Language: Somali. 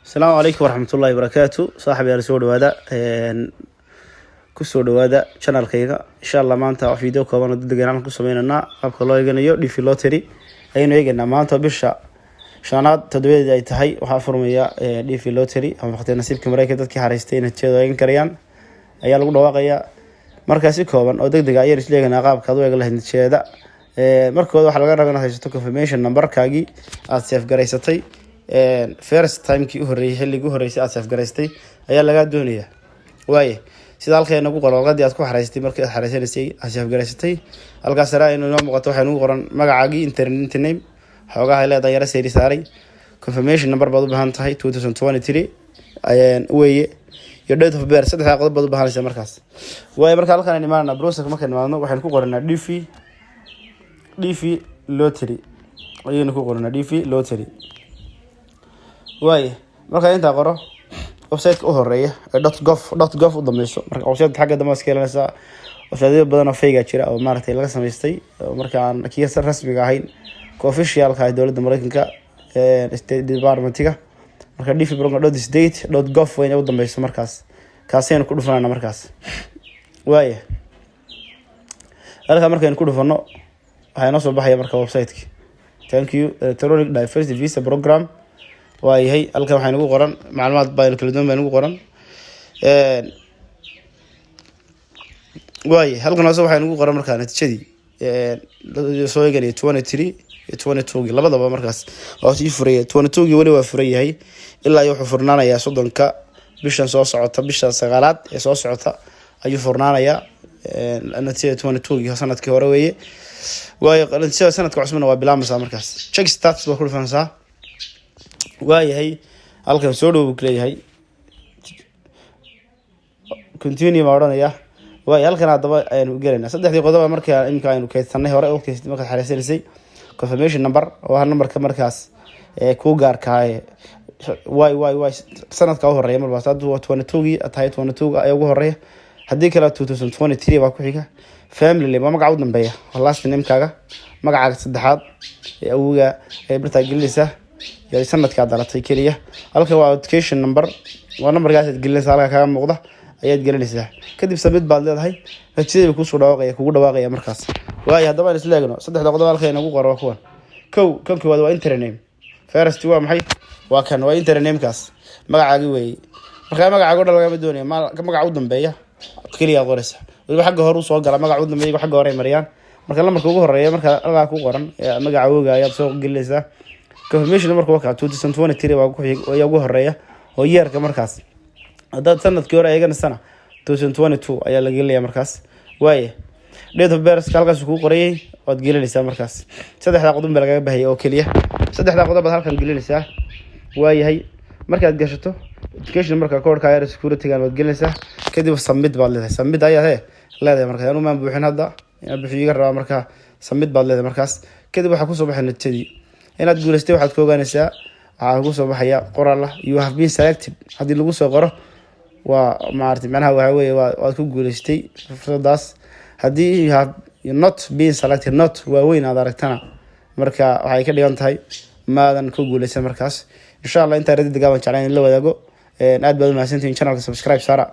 السلام عليكم ورحمة الله وبركاته. صاحبي يا رسول وهذا كسر وهذا channel كيغا إن شاء الله ما أنت فيديو كمان ضد جيران كسرين لنا أبقى الله يجنيه دي في لوتري أي نوع يجنا ما أنت بيشة شانات تدوير جاي تهاي وحافرمية دي في لوتري هم خطينا نصيب كمرة كده كي حريستين هتشيدوا ين كريان أيال قلنا واقعية مركزي كمان أو دق عير إيش ليجنا قاب كذا يقول له هنتشيدا مركز واحد لقى رجعنا هيشتو confirmation number كاجي أسيف جريستي first time kii u horeeyay xilligii u horeysay aad saf garaystay ayaa laga doonaya waaye sida halkeen ugu qoran qadii aad ku xareystay markii aad xareysanaysay aad saf garaystay halkaas sara inuu noo muuqato waxaan ugu qoran magacaagii internet name xoogaha ay leedahay yara seeri saaray confirmation number baad u baahan tahay 2023 ayaan weeye iyo date of birth saddex qodob baad u baahanaysaa markaas waaye marka halkaan imaanana browser markaan imaano waxaan ku qoranaa DV lottery ayaan ku qoranaa DV lottery waaye marka inta qoro website u horeeya .gov u dameyso marka website xagga dambe iska leeyahay website badan oo fake jira oo maartay laga sameystay marka aan kiisa rasmiga ahayn ka official ka dawladda Mareykanka state department-ga marka dfprogram.state.gov way u dameyso markaas kaaseen ku dhufanana markaas waaye halka markaan ku dhufano waxay noo soo baxaya marka website-ki thank you electronic diversity visa program waayahay halkan waxaan ugu qoran macluumaad baan kala duwan baan ugu qoran waayahay halkan waxaan ugu qoran markaa natiijadii soo eegay 23 22 labadaba markaas oo sii furay 22 wali waa furay yahay ilaa wuxuu furnaanayaa 30ka bishan soo socota bisha 9aad ee soo socota ayuu furnaanayaa natiijada 22 sanadkii hore weeye waayahay natiijada sanadka cusubna waa bilaabmaysaa markaas check status waa ku dhufanaysaa waayahay halkan soo dhow leeyahay continue ma oranaya waayahay halkan hadaba aynu galayna saddexdii qodob markaa imka aynu kaydsanay hore oo kaystay marka xariisaysay confirmation number oo numberka markaas ku gaarka way sanadka u horeeya marba saad 22 atahay 22 ay ugu horeeya hadii kala 2023 baa ku xiga family ma magac u dambeeya last name kaaga magacaaga saddexaad ee awga ee barta gelinaysa yaay sanadka dalatay kaliya halka waa education number waa numberkaas aad gelinaysaa halka kaaga muuqda ayaad gelinaysaa kadib submit baad leedahay rajada ku soo dhawaaqaya markaas waayo hadaba aan isla eegno saddexda qodob halka inagu qoro kuwan kan koowaad waa internet name first waa maxay waa kan waa internet name kaas magacaagi weey marka magacaaga oo laga doonayo magaca u dambeeya kaliya qoraysa waliba xagga hore soo gala magaca u dambeeya xagga hore mariyaan marka lambarka ugu horeeya marka halka ku qoran magaca ooga ayaad soo gelinaysaa confirmation number waa 2023 waa ugu horeeya oo yeerka markaas hadda sanadkii hore ayagana sana 2022 ayaa la geliyay markaas waaye date of birth halkaas ku qorayay waad gelinaysaa markaas saddexda qodob baa laga baahay oo kaliya saddexda qodob baad halkan gelinaysaa waayahay markaad gashato education marka koodka ay security-ga waad gelinaysaa kadib submit baad leedahay submit ayaa leedahay marka aanu ma buuxin hadda ina bixiga rabaa marka submit baad leedahay markaas kadib waxa ku soo baxay natiijadii inaad guuleystay waxaad ku ogaanaysaa waxa ugu soo baxaya qoraal you have been selected hadii lagu soo qoro waa maartay macnaha waxa weeye waad ku guuleystay fursadaas hadii you have not been selected not waa weyn aad aragtana marka waxay ka dhigan tahay maadan ku guuleysan markaas insha Allah inta radid gaaban jeclaan la wadaago aad baad u mahadsantihiin channelka subscribe saara